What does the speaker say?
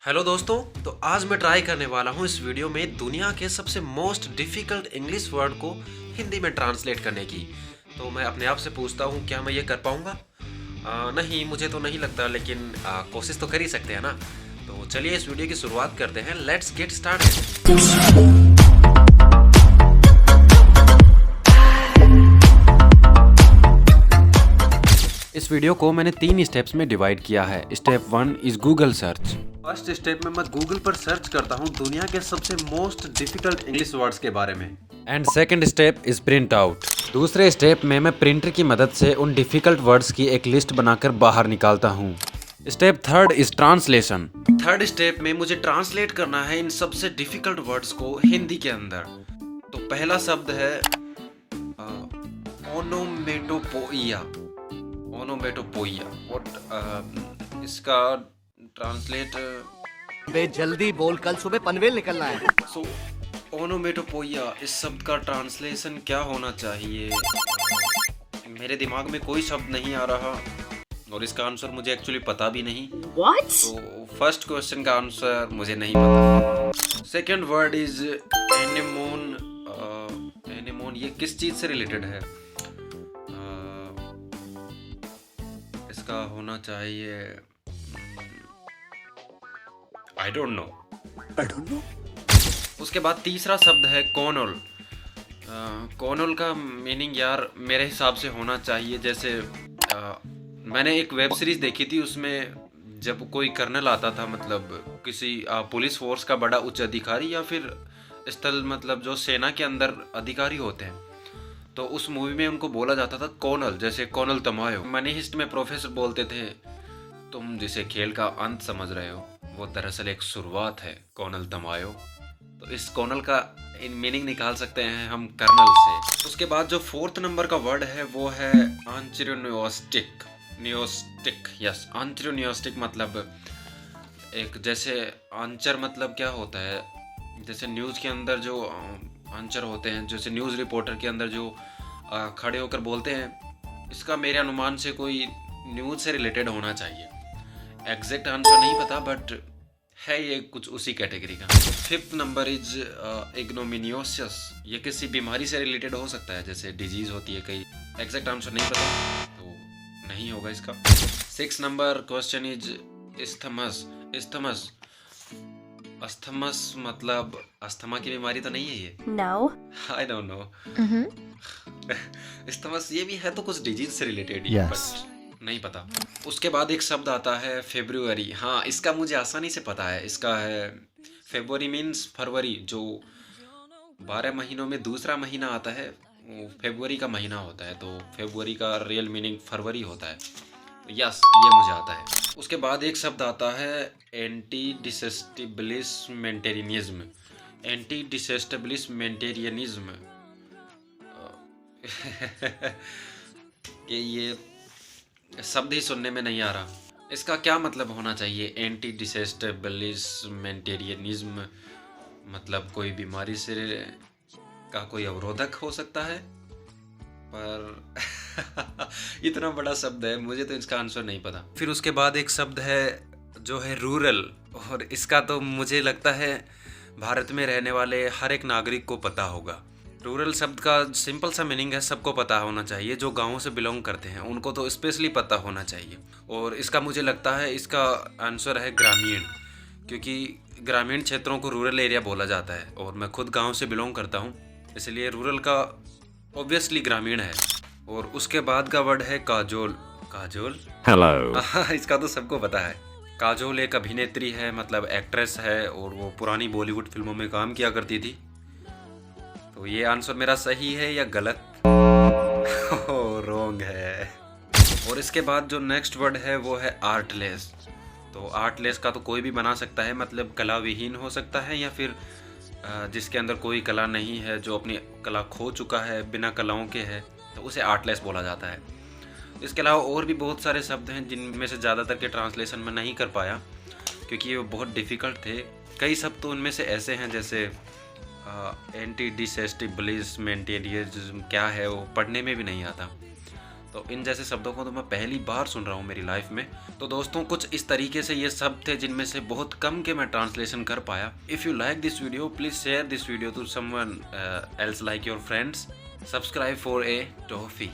Hello दोस्तों। तो आज मैं ट्राई करने वाला हूँ इस वीडियो में दुनिया के सबसे मोस्ट डिफ़िकल्ट इंग्लिश वर्ड को हिंदी में ट्रांसलेट करने की। तो मैं अपने आप से पूछता हूँ, क्या मैं ये कर पाऊँगा? नहीं, मुझे तो नहीं लगता, लेकिन कोशिश तो कर ही सकते हैं ना। तो चलिए इस वीडियो की शुरुआत करते हैं। Let's get started. इस वीडियो को मैंने 3 स्टेप्स में डिवाइड किया है। Step 1 is Google search. First step में मैं गूगल पर सर्च करता हूँ दुनिया के सबसे मोस्ट डिफिकल्ट इंग्लिश वर्ड्स के बारे में। And second step is print out. दूसरे स्टेप में मैं प्रिंटर की मदद से उन डिफिकल्ट वर्ड्स की एक लिस्ट बनाकर बाहर निकालता हूँ। Step third is translation. Third step में मुझे ट्रांसलेट करना है इन सबसे डिफिकल्ट वर्ड्स को हिंदी के अंदर। तो पहला शब्द है ओनोमेटोपोइया। ओनोमेटोपोइया व्हाट इसका ट्रांसलेट बे जल्दी बोल, कल सुबह पनवेल निकलना है। सो ओनोमेटोपोइया, इस शब्द का ट्रांसलेशन क्या होना चाहिए? मेरे दिमाग में कोई शब्द नहीं आ रहा और इसका आंसर मुझे एक्चुअली पता भी नहीं। What? तो फर्स्ट क्वेश्चन का आंसर मुझे नहीं पता। Second word is anemone. Anemone ये किस चीज से रिलेटेड है? इसका होना चाहिए आई डोंट नो। उसके बाद तीसरा शब्द है कॉनल। कॉनल का मीनिंग यार मेरे हिसाब से होना चाहिए जैसे मैंने एक वेब सीरीज देखी थी, उसमें जब कोई कर्नल आता था, मतलब किसी पुलिस फोर्स का बड़ा उच्च अधिकारी या फिर स्थल, मतलब जो सेना के अंदर अधिकारी होते हैं, तो उस मूवी में उनको बोला जाता था कॉनल, जैसे कॉनल तमायो। मनी हिस्ट में प्रोफेसर बोलते थे तुम जिसे खेल का अंत समझ रहे हो वो दरअसल एक शुरुआत है, कॉनल तमायो। तो इस कॉनल का मीनिंग निकाल सकते हैं हम कर्नल से। उसके बाद जो फोर्थ नंबर का वर्ड है वो है आंचरोनियोस्टिक। नियोस्टिक, यस, आंचरोनियोस्टिक मतलब एक, जैसे आंचर मतलब क्या होता है, जैसे न्यूज़ के अंदर जो आंचर होते हैं, जैसे न्यूज़ रिपोर्टर के अंदर जो खड़े होकर बोलते हैं, इसका मेरे अनुमान से कोई न्यूज़ से रिलेटेड होना चाहिए। एग्जैक्ट आंसर नहीं पता बट है ये कुछ उसी कैटेगरी का। Fifth number is ignominious. ये किसी बीमारी से रिलेटेड हो सकता है, जैसे डिजीज होती है कई। एग्जैक्ट आंसर नहीं पता तो नहीं होगा इसका। Six number question is isthmus. Isthmus, अस्थमस मतलब अस्थमा की बीमारी तो नहीं है ये? No. I don't know. Isthmus ये भी है तो कुछ डिजीज से रिलेटेड ही, Yes. बट नहीं पता। उसके बाद एक शब्द आता है फेब्रुअरी। हाँ, इसका मुझे आसानी से पता है। इसका है फेब्रुअरी मीन्स फरवरी, जो 12 महीनों में दूसरा महीना आता है वो फेब्रुअरी का महीना होता है, तो फेब्रुअरी का रियल मीनिंग फरवरी होता है। तो यस, ये मुझे आता है। उसके बाद एक शब्द आता है एंटी डिसेस्टेबलिशमेंटेरियनिज्म। एंटी डिसेस्टेबलिशमेंटेरियनिज्म ये शब्द ही सुनने में नहीं आ रहा। इसका क्या मतलब होना चाहिए? एंटी डिसेस्टेबलिशमेंटेरियनिज्म मतलब कोई बीमारी से का कोई अवरोधक हो सकता है, पर इतना बड़ा शब्द है, मुझे तो इसका आंसर नहीं पता। फिर उसके बाद एक शब्द है जो है रूरल, और इसका तो मुझे लगता है भारत में रहने वाले हर एक नागरिक को पता होगा। रूरल शब्द का सिंपल सा मीनिंग है, सबको पता होना चाहिए, जो गाँव से बिलोंग करते हैं उनको तो स्पेशली पता होना चाहिए। और इसका मुझे लगता है इसका आंसर है ग्रामीण, क्योंकि ग्रामीण क्षेत्रों को रूरल एरिया बोला जाता है और मैं खुद गांव से बिलोंग करता हूं, इसलिए रूरल का ऑब्वियसली ग्रामीण है। और उसके बाद का वर्ड है काजोल। काजोल, हेलो। इसका तो सबको पता है। काजोल एक अभिनेत्री है, मतलब एक्ट्रेस है, और वो पुरानी बॉलीवुड फिल्मों में काम किया करती थी। तो ये आंसर मेरा सही है या गलत? रॉन्ग है। और इसके बाद जो नेक्स्ट वर्ड है वो है आर्टलेस। तो आर्टलेस का तो कोई भी बना सकता है, मतलब कला विहीन हो सकता है, या फिर जिसके अंदर कोई कला नहीं है, जो अपनी कला खो चुका है, बिना कलाओं के है, तो उसे आर्टलेस बोला जाता है। इसके अलावा और भी बहुत सारे शब्द हैं जिनमें से ज़्यादातर के ट्रांसलेशन में नहीं कर पाया क्योंकि ये बहुत डिफ़िकल्ट थे। कई शब्द तो उनमें से ऐसे हैं जैसे एंटी डिसेस्टेबलिशमेंटेरियनिज्म क्या है वो पढ़ने में भी नहीं आता। तो इन जैसे शब्दों को तो मैं पहली बार सुन रहा हूँ मेरी लाइफ में। तो दोस्तों कुछ इस तरीके से ये शब्द थे जिनमें से बहुत कम के मैं ट्रांसलेशन कर पाया। If you like this video please share this video to someone else like your friends. Subscribe for a toffee.